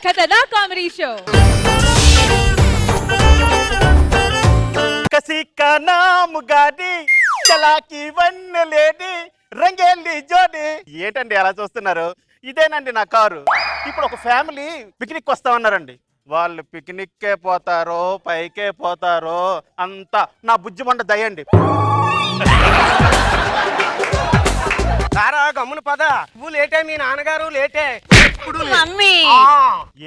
खतरनाक comedy show. कसी का नाम गाड़ी చలాకి వన్ లేడీ రంగేలి జోడి. ఏంటండి అలా చూస్తున్నారు? ఇదేనండి నా కారు. ఇప్పుడు ఒక ఫ్యామిలీ పిక్నిక్ వస్తామన్నారండి. వాళ్ళు పిక్నిక్కే పోతారో పైకే పోతారో అంతా నా బుజ్జి మండ దయండి. సారా గమ్మున పద, నువ్వు లేటే, మీ నాన్నగారు లేటే. మమ్మీ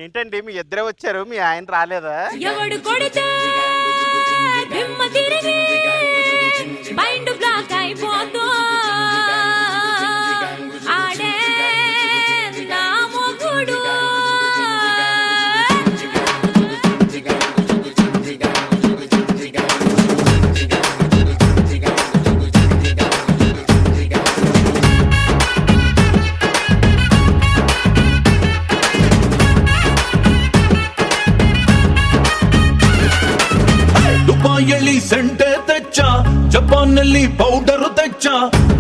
ఏంటండి మీ ఇద్దరే వచ్చారు, మీ ఆయన రాలేదా? ఎవడు కొడితే దిమ్మ తిరిగి మైండ్ బ్లాక్ అయిపోతో ఆడే నా మొగుడు. ದುಬಾಯಲ್ಲಿ ಸೆಂಟೆ ತೆಚ್ಚ, ಜಪಾನಲ್ಲಿ ಪೌಡರ್ ತೆಚ್ಚ,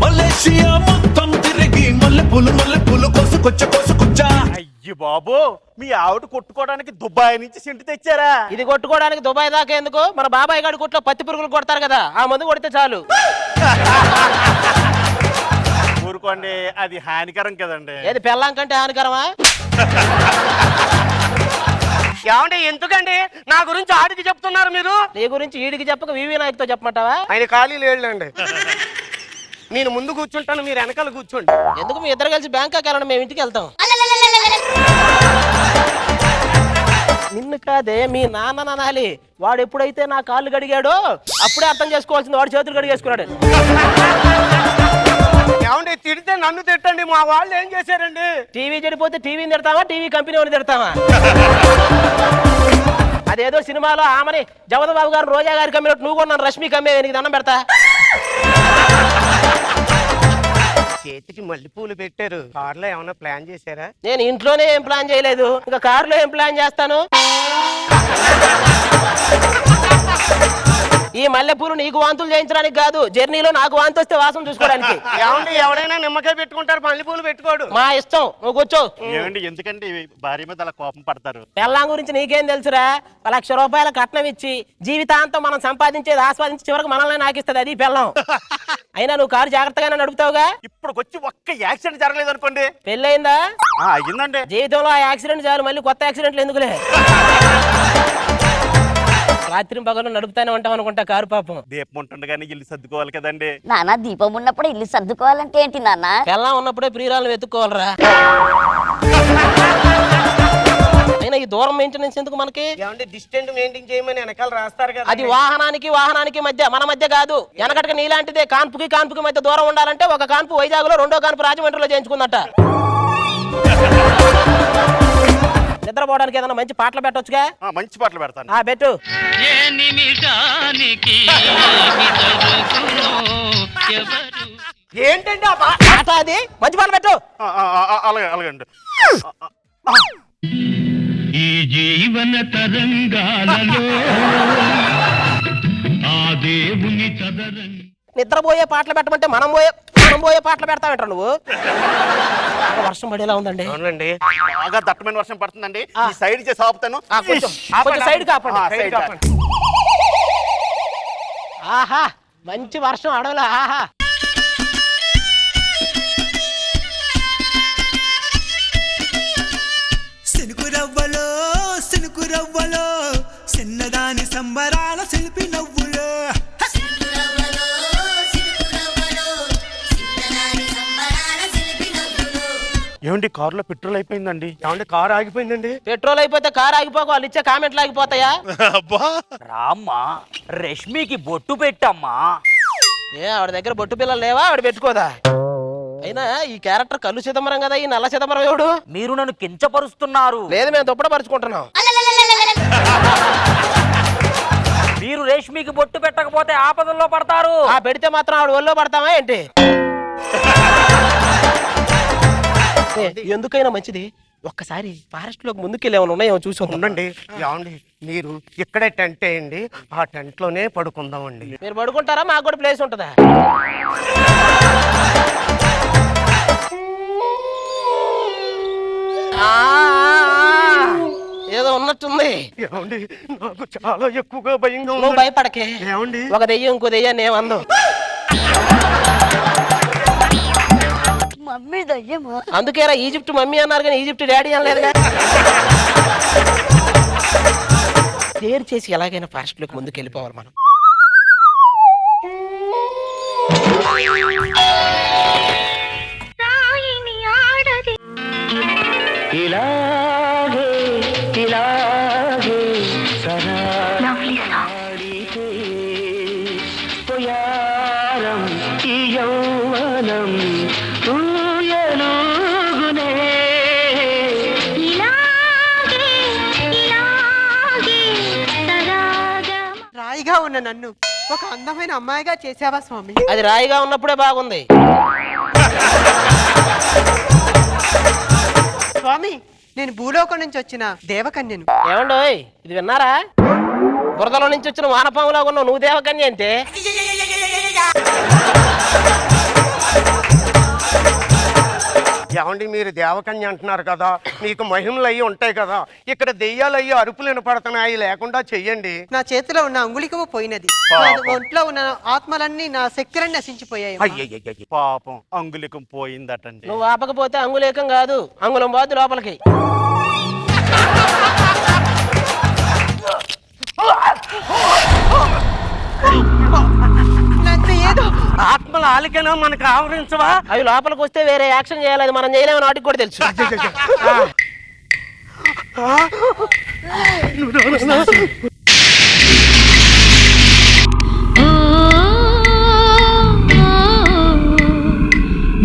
మలేషియా మొత్తం తిరిగి మల్లెపూలు కోసుకొచ్చా. అయ్యి బాబు, మీ ఆవిడ కొట్టుకోవడానికి దుబాయ్ నుంచి సింటి తెచ్చారా? ఇది కొట్టుకోవడానికి దుబాయ్ దాకా ఎందుకు? మన బాబాయ్ గారి కొట్లో పత్తి పురుగులు కొడతారు కదా, ఆ మందు కొడితే చాలు. ఊరుకోండి, అది హానికరం కదండి. ఏది పెళ్ళాం కంటే హానికరమా? ఏమంటే ఎందుకండి నా గురించి ఆడికి చెప్తున్నారు మీరు? నీ గురించి ఈడికి చెప్పక వివి నాయక్తో చెప్పమంటావా? ఆయన ఖాళీ లేడండి. నేను ముందు కూర్చుంటాను, మీరు వెనకాల కూర్చోండి. ఎందుకు? మీ ఇద్దరు కలిసి బ్యాంకాక్ వెళ్ళండి, మేము ఇంటికి వెళ్తాం. నిన్ను కాదే, మీ నాన్న నానాలి. వాడు ఎప్పుడైతే నా కాళ్ళు గడిగాడో అప్పుడే అర్థం చేసుకోవాల్సింది, వాడు చేతులు కడిగేసుకున్నాడు. ఏమండి తిడితే నన్ను తిట్టండి, మా వాళ్ళు ఏం చేశారండి? టీవీ చెడిపోతే టీవీని తిడతావా, టీవీ కంపెనీ వాడిని తిడతావా? అదేదో సినిమాలో ఆమెని జగన్ బాబు గారు రోజా గారి కమ్మినట్టు నువ్వు కూడా నన్ను రష్మి కమ్మే, నీకు దండం పెడతా. చేతికి మల్లెపూలు పెట్టారు, కారులో ఏమైనా ప్లాన్ చేశారా? నేను ఇంట్లోనే ఏం ప్లాన్ చేయలేదు, ఇంకా కారులో ఏం ప్లాన్ చేస్తాను? ఈ మల్లెపూలు నీకు వాంతులు చేయించడానికి కాదు, జర్నీలో నాకు వాంతి వస్తే వాసన చూసుకోవడానికి. ఏమండి ఎవడైనా నిమ్మకాయ పెట్టుకుంటారు, మల్లెపూలు పెట్టుకోడు. మా ఇష్టం, నువ్వు కూర్చో. ఏమండి ఎందుకండి భార్య మీద అలా కోపం పడతారు? పెళ్ళాం గురించి నీకేం తెలుసురా? 1,00,000 రూపాయల కట్నం ఇచ్చి జీవితాంతం మనం సంపాదించేది ఆస్వాదించి చివరికి మనల్ని నాకిస్తుంది, అది పెళ్ళాం. అయినా నువ్వు కారు జాగ్రత్తగానే నడుపుతావుగా? ఇప్పుడు వచ్చి ఒక్క యాక్సిడెంట్ జరగలేదు అనుకోండి. పెళ్ళయిందా? అయ్యిందండి. జీవితంలో ఆ యాక్సిడెంట్ చాలు, మళ్ళీ కొత్త యాక్సిడెంట్లు ఎందుకులే. రాత్రి పగలు నడుపుతానే ఉంటాం అనుకుంటా కారు. పాపం దీపం ఉంటుండగానే ఇల్లు సర్దుకోవాలి కదండి. నాన్న దీపం ఉన్నప్పుడు ఇల్లు సర్దుకోవాలంటే ఏంటి నాన్న? పెళ్ళాం ఉన్నప్పుడే ప్రియురాలను వెతుక్కోవాలరా. అయినా ఈ దూరం మెయింటెనెన్స్ ఎందుకు మనకి? డిస్టెన్స్ మెయింటైన్ చేయమని వెనకాల రాస్తారు కదా. అది వాహనానికి మధ్య, మన మధ్య కాదు. వెనకటికి నీలాంటిదే, కాన్పుకి మధ్య దూరం ఉండాలంటే ఒక కాన్పు వైజాగ్ లో, రెండో కాన్పు రాజమండ్రిలో చేయించుకుందట. నిద్రపోవడానికి ఏదైనా మంచి పాటలు పెట్టొచ్చుగా? మంచి పాటలు పెడతాను. పెట్టు. ఏంటంటే ఆ పాట? అది మంచి పాటలు పెట్టు. అలాగండి. ఈ జీవన తరంగాలలో ఆ దేవుని చదరంగ. నిద్రపోయే పాటలు పెట్టమంటే మనం పోయే పాటలు పెడతావేంట్రా నువ్వు? వర్షం పడేలా ఉందండి. అవునండి, బాగా దట్టమైన వర్షం పడుతుందండి. ఈ సైడ్ చేసి ఆపుతాను. సైడ్ కాపండి. ఆహా, మంచి వర్షం అడవులా. ఆహా, సినుకు రవ్వలో చిన్నదాని సంబరాల శిల్పి నవ్వులో. ఏమండి కారులో పెట్రోల్ అయిపోయిందండి. ఏమండి కారు ఆగిపోయిందండి? పెట్రోల్ అయిపోతే కారు ఆగిపోక వాళ్ళు ఇచ్చే కామెంట్లు ఆగిపోతాయా? రామ్మా, రష్మికి బొట్టు పెట్టమ్మా. ఆవిడ దగ్గర బొట్టు పిల్లలు లేవా? ఆవిడ పెట్టుకోదా? అయినా ఈ క్యారెక్టర్ కళ్ళు చిదంబరం కదా, ఈ నల్ల చిదంబరం ఎవడు? మీరు నన్ను కించపరుస్తున్నారు. లేదు, మేము దుప్పట పరుచుకుంటున్నాం. మీరు రేష్మికి బొట్టు పెట్టకపోతే ఆపదల్లో పడతారు. పెడితే మాత్రం ఆవిడ ఒళ్ళో పడతామా ఏంటి? ఎందుకైనా మంచిది ఒక్కసారి ఫారెస్ట్ లోకి ముందుకెళ్ళి ఏమైనా ఉన్నాయేమో చూసి ఉండండి. ఏమండి మీరు ఇక్కడే టెంట్ వేయండి, ఆ టెంట్ లోనే పడుకుందామండి. మీరు పడుకుంటారా? మాకు కూడా ప్లేస్ ఉంటుందా? ఏదో ఉన్నట్టుంది. ఏమండి నాకు చాలా ఎక్కువగా భయంగా నువ్వు ఉంది. భయపడకే. ఏమండి ఒక దెయ్యం ఇంకో దెయ్యాన్ని ఏమందో. మమ్మీ దయ్యమా? అందుకేరా ఈజిప్ట్ మమ్మీ అన్నారు కానీ ఈజిప్ట్ డాడీ అనలేదుగా. క్లియర్ చేసి ఎలాగైనా ఫాస్ట్ లోకి ముందుకు వెళ్ళిపోవాలి మనం. రాయిగా ఉన్న నన్ను ఒక అందమైన అమ్మాయిగా చేసావా స్వామి? అది రాయిగా ఉన్నప్పుడే బాగుంది. స్వామి, నేను భూలోకం నుంచి వచ్చిన దేవకన్యను. ఏమండోయ్ ఇది విన్నారా? బురదలో నుంచి వచ్చిన వానపాములా ఉన్నావు, నువ్వు దేవకన్య అంటే. ఏమండి మీరు దేవకన్య అంటున్నారు కదా, మీకు మహిమలు అయ్యి ఉంటాయి కదా, ఇక్కడ దెయ్యాలు అయ్యి అరుపులు వినపడుతున్నాయి, లేకుండా చెయ్యండి. నా చేతిలో ఉన్న అంగుళికము పోయినది. నా ఒంట్లో ఉన్న ఆత్మలన్నీ నా శక్తులన్నీ నశించిపోయాయి. అయ్యయ్యయ్య, పాపం అంగుళికం పోయిందటండి. నువ్వు ఆపకపోతే అంగులేకం కాదు, అంగుళం పోద్దు లోపలికి. నన్ను ఏదో ఆత్మల ఆలికనా మనకు ఆవరించవా? అవి లోపలికి వస్తే వేరే యాక్షన్ చేయాలి, అది మనం చేయలేమని వాటికి కూడా తెలుసు.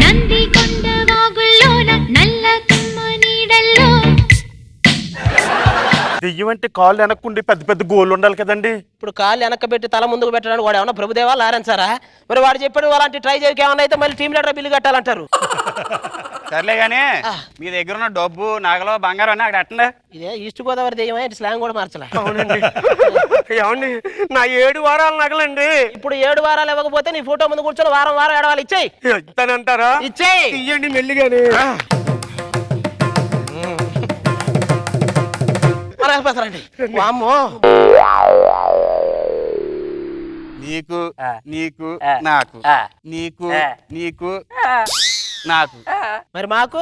నంది కొండ వాగుల్లోన నల్ల తుమ్మ నీడల్లో దెయ్యం అంటే కాళ్ళు వెనక్కుండి పెద్ద పెద్ద గోళ్ళు ఉండాలి కదండి. ఇప్పుడు కాళ్ళు వెనక్కి పెట్టి తల ముందుకు పెట్టడానికి వాడు ఏమన్నా ప్రభుదేవా లారెన్సారా? మరి వాడు చెప్పాడు అలాంటి ట్రై చేయక ఏమన్నా అయితే మళ్ళీ టీమ్ లీడర్ బిల్లు కట్టాలంటారు. సర్లే గానీ మీ దగ్గర ఉన్న డబ్బు నగలు బంగారం అని అక్కడ అట్టండి. ఇదే ఈస్ట్ గోదావరి దెయ్యమే, స్లాంగ్ కూడా మార్చలే. అవునండి. ఏమండి నా 7 వారాలు నగలండి. ఇప్పుడు 7 వారాలు ఇవ్వకపోతే నీ ఫోటో ముందు కూర్చొని వారం వారం ఏడవాలి. ఇచ్చేయి. ఇస్తానంటారా? ఇచ్చేయి. ఇయ్యండి మెల్లిగానే. వామ్మో, నీకు నీకు నాకు నీకు నీకు నాకు మరి మాకు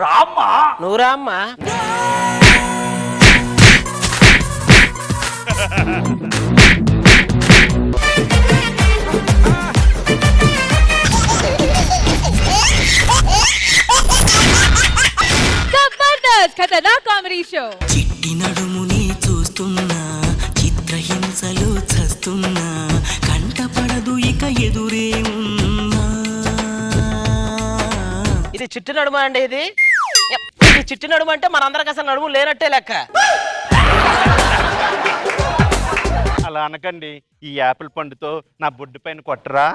రామ్మా నువ్వు రామ్మా. జబర్దస్త్ ఖతర్నాక్ కామెడీ షో. చిట్టి నడుముని చూస్తున్నా, చిత్రహింసలు చస్తున్నా, కంటపడదు ఇక ఎదురే ఉన్నా. ఇది చిట్టి నడుమ అండి. ఇది చిట్టి నడుమ అంటే మనందరికి అసలు నడుము లేనట్టే లెక్క. అలా అనకండి. ఈ యాపిల్ పండుతో నా బొడ్డు పైన కొట్టరా?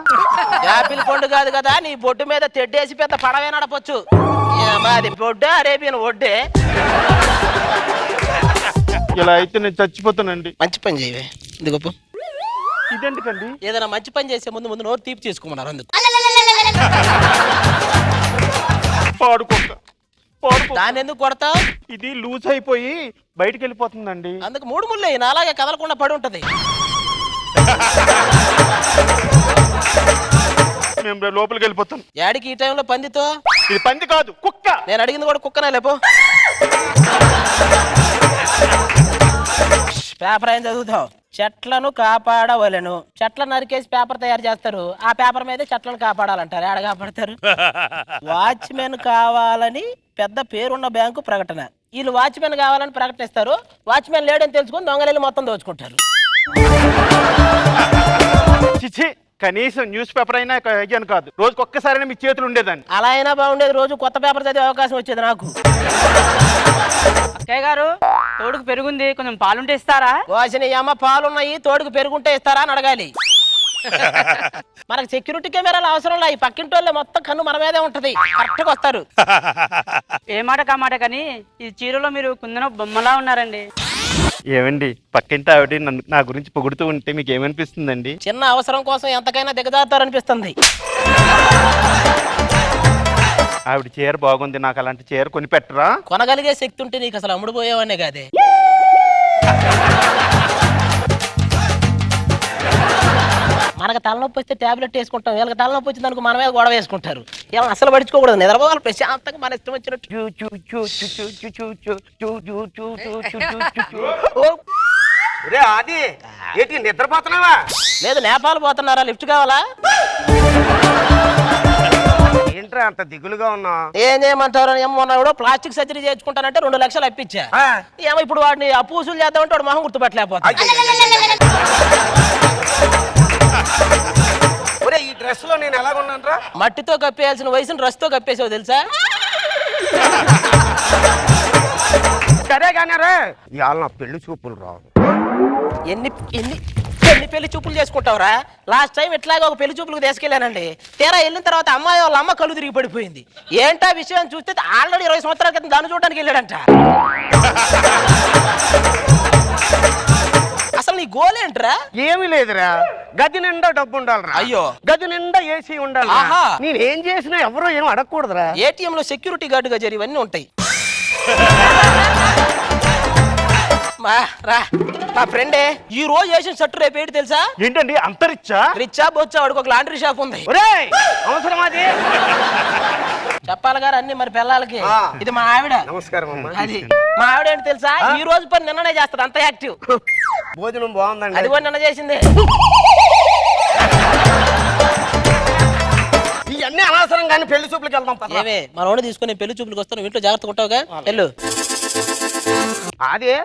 యాపిల్ పండు కాదు కదా, నీ బొడ్డు మీద తెడ్డేసి పెద్ద పడవే నడపొచ్చు. అది బొడ్డే అరేబియన్ ఒడ్డే. ఇలా అయితే నేను చచ్చిపోతానండి. మంచి పని చేయవే. ఇది గొప్ప. ఇదెందుకండి? ఏదైనా మంచి పని చేసే ముందు ముందు నోరు తీపి చేసుకోమన్నారు అందుకు. పాడుకోక దాన్ని ఎందుకు కొడతావు? ఇది లూజ్ అయిపోయి బయటికి వెళ్ళిపోతుందండి. అందుకు 3 ముళ్ళు అయినా అలాగే కదలకుండా పడి ఉంటది. మేము లోపలికి వెళ్ళిపోతాం. యాడికి ఈ టైంలో పందితో? ఇది పంది కాదు, కుక్క. నేను అడిగింది కూడా కుక్కనే. లేపో. పేపర్ ఏం చదువుతావు? చెట్లను కాపాడవలను. చెట్లను నరికేసి పేపర్ తయారు చేస్తారు. ఆ పేపర్ మీద చెట్లను కాపాడాలంటారు. ఏడ కాపాడతారు? వాచ్మెన్ కావాలని పెద్ద పేరున్న బ్యాంకు ప్రకటన. వీళ్ళు వాచ్మెన్ కావాలని ప్రకటిస్తారు. వాచ్మెన్ లేడని తెలుసుకుని దొంగలు మొత్తం దోచుకుంటారు. చిచి, కనీసం న్యూస్ పేపర్ అయినా అయ్యాను కాదు, రోజుకి ఒక్కసారైనా మీ చేతులు ఉండేదాన్ని. అలా అయినా బాగుండేది. రోజు కొత్త పేపర్ చదివే అవకాశం వచ్చేది నాకు. అక్కయ్య గారు తోడుకు పెరుగుంది, కొంచెం పాలుంటే ఇస్తారా? వాసిన అమ్మ పాలున్నాయి, తోడుకు పెరుగుంటే ఇస్తారా అని అడగాలి. మనకు సెక్యూరిటీ కెమెరాలు అవసరం లేదు. ఈ పక్కింటి వాళ్ళే మొత్తం కన్ను మన మీదే ఉంటది. కరెక్ట్గా వస్తారు. ఏ మాట కామాట కానీ ఈ చీరలో మీరు కుందన బొమ్మలా ఉన్నారండి. ఏమండి, పక్కింటి ఆవిడ నా గురించి పొగుడుతూ ఉంటే మీకు ఏమనిపిస్తుందండి? చిన్న అవసరం కోసం ఎంతకైనా దిగజారుతారనిపిస్తుంది. ఆవిడ చీర బాగుంది, నాకు అలాంటి చీర కొని పెట్టరా? కొనగలిగే శక్తి ఉంటే నీకు అసలు అమ్ముడు పోయేవానే కాదే. మనకు తలనొప్పి వస్తే టాబ్లెట్ వేసుకుంటాం, వీళ్ళకి తలనొప్పి వచ్చింది అనుకో మన మీద గొడవ వేసుకుంటారు. ఏమో అసలు పడుచుకోకూడదు, నిద్రపోవాలి ప్రశాంతంగా మన ఇష్టం వచ్చినట్టు. అది ఏంటి నిద్రపోతున్నావా? లేదు, నేపాల్ పోతున్నారా? లిఫ్ట్ కావాలా? ఏంట్రా అంత దిగులుగా ఉన్నా? ఏం చేయమంటారు? ఏమో మొన్న కూడా ప్లాస్టిక్ సర్జరీ చేయించుకుంటానంటే 2 లక్షలు అప్పించా. ఏమో ఇప్పుడు వాడిని అప్పు వసూలు చేద్దామంటే వాడు మొహం గుర్తుపట్టలేకపోతా. ఈ డ్రెస్ లో నేను ఎలాగున్నాను? మట్టితో కప్పేయాల్సిన వయసును డ్రెస్ తో కప్పేసావు తెలుసా? సరే కానీ రే, ఇవాళ నా పెళ్లి చూపులు రావు. ఎన్ని ఎన్ని ఎన్ని పెళ్లి చూపులు చేసుకుంటావురా? లాస్ట్ టైం ఇట్లాగే ఒక పెళ్లి చూపులకు తీసుకెళ్ళానండి. తీరా వెళ్ళిన తర్వాత అమ్మాయి వాళ్ళ అమ్మ కళ్ళు తిరిగి పడిపోయింది. ఏంటా విషయం చూస్తే ఆల్రెడీ 20 సంవత్సరాల క్రితం దాన్ని చూడడానికి వెళ్ళాడంట. అసలు నీ గోల్ ఏంట్రా? ఏమీ లేదురా, గది నిండా డబ్బు ఉండాలిరా. అయ్యో, గది నిండా ఏసీ ఉండాలి. నేనేం చేసినా ఎవరో ఏం అడగకూడదురా. ఏటీఎం లో సెక్యూరిటీ గార్డుగా జరిగి ఇవన్నీ ఉంటాయి. మా ఫ్రెండే ఈ రోజు వేసిన షర్టు రేపు ఏంటి తెలుసా? ఏంటండి అంత రిచ్చా? రిచ్చా బొచ్చా? వాడికి ఒక లాండ్రీ షాప్ ఉంది. అవసరం అది చెప్పాలి గారు అన్ని మరి పిల్లలకి. ఇది మా ఆవిడ. నమస్కారం అమ్మా. అది మా ఆవిడ ఏంటి తెలుసా? ఈ రోజు పని నిన్ననే చేస్తుంది, అంత యాక్టివ్. భోజనం బాగుందండి. అది కూడా నిన్న చేసింది. ఇవన్నీ అనవసరం కానీ పెళ్లి చూపులకు వెళ్దాం. ఏమే మన వాడిని తీసుకుని పెళ్లి చూపులకు వస్తాను, ఇంట్లో జాగ్రత్తగా ఉంటావుగా. వెళ్ళు. అదే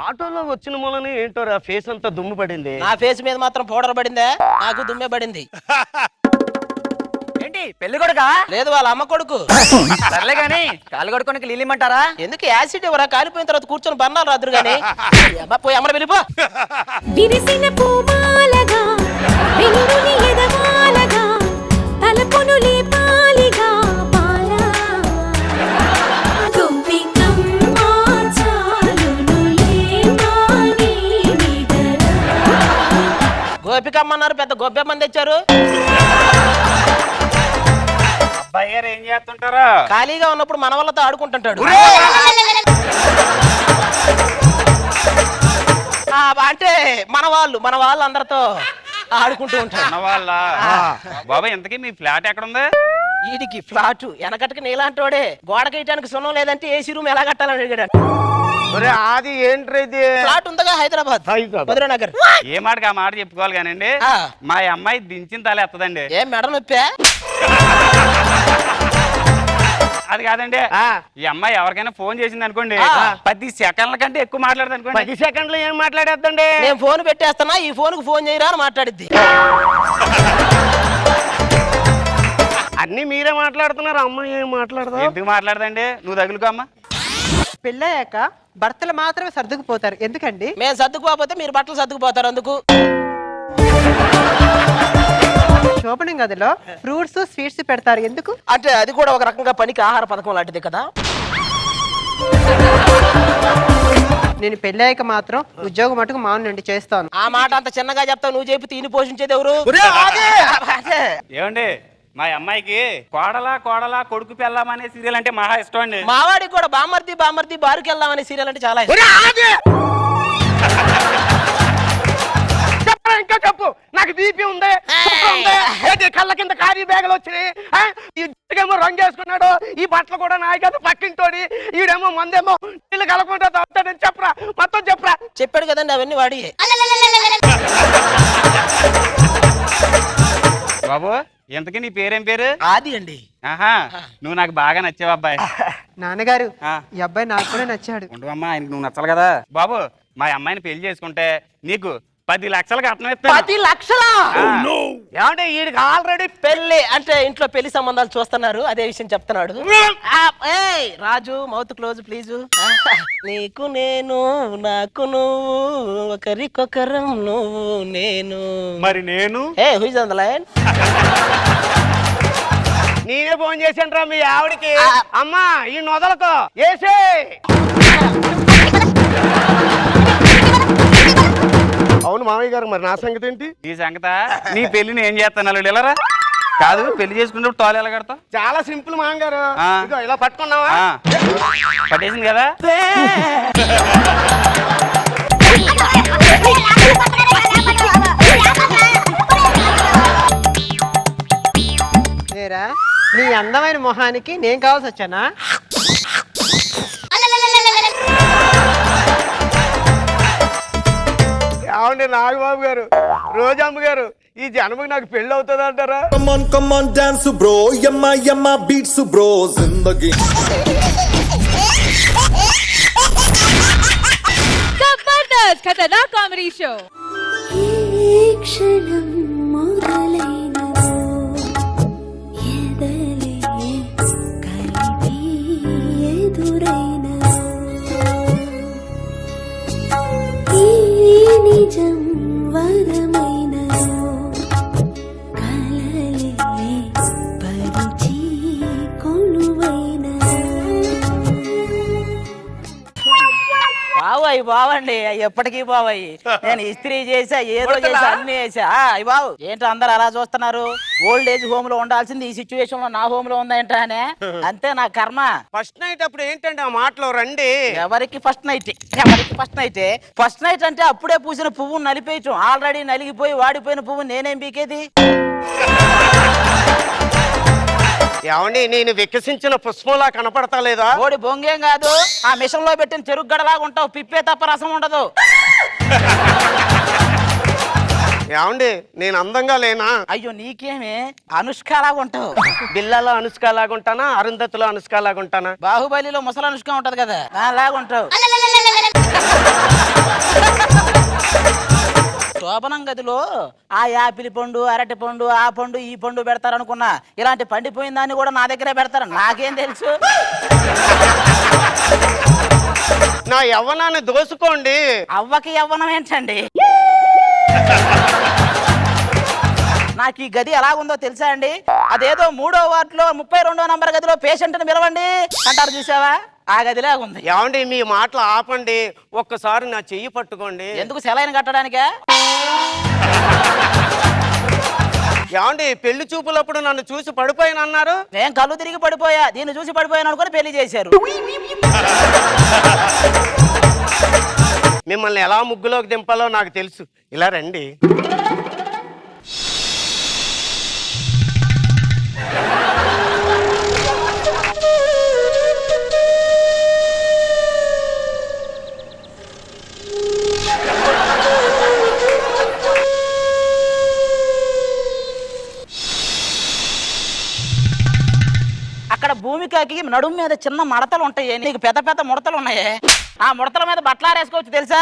ఆటోలో వచ్చిన మూలని ఏంటో ఫేస్ అంతా దుమ్ము పడింది. నా ఫేస్ మీద మాత్రం పౌడర్ పడిందే, నాకు దుమ్మే పడింది. ఏంటి పెళ్లి కొడుకా? లేదు, వాళ్ళ అమ్మ కొడుకు. సర్లే గాని కాలు కొడుకోనికి లీలిమంటారా? ఎందుకు యాసిడ్ ఎవరా? కాలిపోయిన తర్వాత కూర్చొని బన్నాలు రాదురు గాని. పోయి అమ్మని వెళ్ళిపో. విరిసిన పూమాలగా వెన్నుని ఎదవాలగా తలపును లేపాలిగా పాలా గోపికమ్మా చాలును లేమాని నిదరా. గోపికమ్మ అన్నారు, పెద్ద గొబ్బెమ్మని తెచ్చారు. అబ్బాయి గారు ఏం చేస్తుంటారా? ఖాళీగా ఉన్నప్పుడు మన వాళ్ళతో ఆడుకుంటుంటాడు. అంటే మన వాళ్ళు అందరితో ఆడుకుంటూ ఉంటారు. బాబా ఇంతకీ మీ ఫ్లాట్ ఎక్కడ ఉంది? వీడికి ఫ్లాట్ వెనకటికి నీలాంటి వాడే. గోడకేయటానికి సున్నం లేదంటే ఏసీ రూమ్ ఎలా కట్టాలని అడిగాడు. అది ఏంటి? ఫ్లాట్ ఉందగా హైదరాబాద్ మధురానగర్. ఏ మాటకి ఆ మాట చెప్పుకోవాలి కానండి, మా అమ్మాయి దించిన తల ఎత్తదండి. ఏం మెడ నొప్పా? అది కాదండి, ఈ అమ్మాయి ఎవరికైనా ఫోన్ చేసింది అనుకోండి, 10 సెకండ్ల కంటే ఎక్కువ మాట్లాడదు అనుకోండి. 10 సెకండ్లు ఏం మాట్లాడేద్దండి? నేను ఫోన్ పెట్టేస్తున్నా, ఈ ఫోన్ కు ఫోన్ చేయరా అని మాట్లాడిద్ది. అన్ని మీరే మాట్లాడుతున్నారు, అమ్మాయి ఏం మాట్లాడదా? ఎందుకు మాట్లాడదండి? నువ్వు తగులుకో అమ్మా. పెళ్ళయ్యాక భర్తలు మాత్రమే సర్దుకుపోతారు, ఎందుకండి? మేము సర్దుకుపోతే మీరు బట్టలు సర్దుకుపోతారు అందుకు. శోభనం గదిలో ఫ్రూట్స్ స్వీట్స్ పెడతారు, ఎందుకు? అంటే అది కూడా ఒక రకంగా పనికి ఆహార పథకం లాంటిది కదా. నేను పెళ్ళయ్యాక మాత్రం ఉద్యోగం మటుకు మానండి, చేస్తాను. ఆ మాట అంత చిన్నగా చెప్తావు, నువ్వు చెప్పి తిని పోషించేది ఎవరు? ఏమండి, మా అమ్మాయికి కోడలా కోడలా కొడుకు పెళ్ళాం అనే సీరియల్ అంటే మహా ఇష్టం అండి. మావాడికి కూడా బామర్ది బామర్ది బారుకి వెళ్దాం అనే సీరియల్ అంటే చాలా ఇష్టం. ఇంకా చెప్పు, నాకు బీపీ ఉంది, కళ్ళ కింద ఖాళీ బ్యాగులు వచ్చినాయి, రంగు వేసుకున్నాడు, ఈ బట్టలు కూడా నాయి కదా పక్కింటోడి, ఈడేమో మందేమో నీళ్ళు కలకుండా తాగుతాడని చెప్పరా, మొత్తం చెప్పరా. చెప్పాడు కదండి అవన్నీ వాడి. బాబు ఎంతకీ నీ పేరేం పేరు? ఆది అండి. ఆహా, నువ్వు నాకు బాగా నచ్చావు అబ్బాయి. నాన్నగారు, ఈ అబ్బాయి నాకు కూడా నచ్చాడు. ఉండవమ్మా, ఆయనకి నువ్వు నచ్చాలి కదా. బాబు మా అమ్మాయిని పెళ్లి చేసుకుంటే నీకు 10 లక్షలు కట్నం ఇస్తాను. 10 లక్షలా? ఏమంటే వీడికి ఆల్రెడీ పెళ్లి అంటే ఇంట్లో పెళ్లి సంబంధాలు చూస్తున్నారు, అదే విషయం చెప్తున్నాడు. రాజు మౌత్ క్లోజ్ ప్లీజ్. నీకు నేను నాకు నువ్వు ఒకరికొకరం నువ్వు నేను. మరి నేను who is on the line? నేనే ఫోన్ చేశాను రా మీ ఆవిడకి. అమ్మా ఈ నొదలకు వేసే. అవును మామయ్య గారు, మరి నా సంగతి ఏంటి? నీ సంగత నీ పెళ్లిని ఏం చేస్తాను వెళ్ళరా. కాదు పెళ్లి చేసుకున్నప్పుడు తాళి ఎలా కడతావు? చాలా సింపుల్ మాంగారు. ఇదిగో ఇలా పట్టుకున్నావా, పట్టేసింది కదా. లేరా నీ అందమైన మొహానికి నేను కావాల్సి వచ్చానా? ఏమండి నాగబాబు గారు, రోజమ్మ గారు, ఈ జన్మకి నాకు పెళ్లి అవుతుంది అంటారా? come on dance bro yamma yamma beats bro zindagi Zabardast Khatarnak Comedy Show. ఏ క్షణం మొదలైనదో ఎదలే కలిపి ఎదురైనదో ఈ నిజం వరమైనదో కలలే పరిచి కొలువైనదో. బావు బావండి ఎప్పటికీ బావయ్యి. నేను ఇస్త్రీ చేసా, ఏదో చేసా, అన్ని చేసా. అయ్యి బావు ఏంటి అందరు అలా చూస్తున్నారు? ఓల్డ్ ఏజ్ హోమ్ లో ఉండాల్సింది ఈ సిచ్యువేషన్ లో నా హోమ్ లో ఉందంటే అంతే నా కర్మ. ఫస్ట్ నైట్ అప్పుడు ఏంటంటే ఆ మాటలో రండి. ఎవరికి ఫస్ట్ నైట్? ఎవరికి ఫస్ట్ నైట్? ఫస్ట్ నైట్ అంటే అప్పుడే పూసిన పువ్వు నలిపేయటం. ఆల్రెడీ నలిగిపోయి వాడిపోయిన పువ్వు నేనేం పీకేది? ఏమండి నేను వికసించిన పుష్పంలా కనపడతా లేదా? ఓడి బొంగేం కాదు, ఆ మిషన్ లో పెట్టిన చెరుకు గడలాగా ఉంటావు, పిప్పే తప్ప రసం ఉండదు. ఏమండి నేను అందంగా లేనా? అయ్యో నీకేమే, అనుష్కలాగా ఉంటావు. బిల్లలో అనుష్కలాగా ఉంటానా, అరుంధతిలో అనుష్కలాగా ఉంటానా? బాహుబలిలో ముసలి అనుష్క ఉంటది కదా, అలాగా ఉంటావు. శోభనం గదిలో ఆ యాపిల్ పండు, అరటి పండు, ఆ పండు, ఈ పండు పెడతారనుకున్నా, ఇలాంటి పండిపోయిన దాన్ని కూడా నా దగ్గరే పెడతారు. నాకేం తెలుసు? నా యవ్వనాన్ని దోసుకోండి. అవ్వకి యవ్వనం ఏంటండి? నాకు ఈ గది ఎలాగుందో తెలుసా అండి? అదేదో 3వ వార్డులో 32వ నంబర్ గదిలో పేషెంట్ని పిలవండి అంటారు, చూసావా? ఆ గదిలాగా ఉంది. ఏమండి మీ మాటలు ఆపండి, ఒక్కసారి నా చెయ్యి పట్టుకోండి. ఎందుకు? సెలైన్ కట్టడానికే? ఏమండి పెళ్లి చూపులప్పుడు నన్ను చూసి పడిపోయానన్నారు. నేను కళ్ళు తిరిగి పడిపోయా, దీన్ని చూసి పడిపోయాను అనుకుని పెళ్లి చేశారు. మిమ్మల్ని ఎలా ముగ్గులోకి దింపాలో నాకు తెలుసు. ఇలా రండి. అక్కడ భూమికకి నడుము మీద చిన్న మడతలు ఉంటాయి, నీకు పెద్ద పెద్ద ముడతలు ఉన్నాయి. ఆ ముడతల మీద బట్టలారేసుకోవచ్చు, తెలుసా?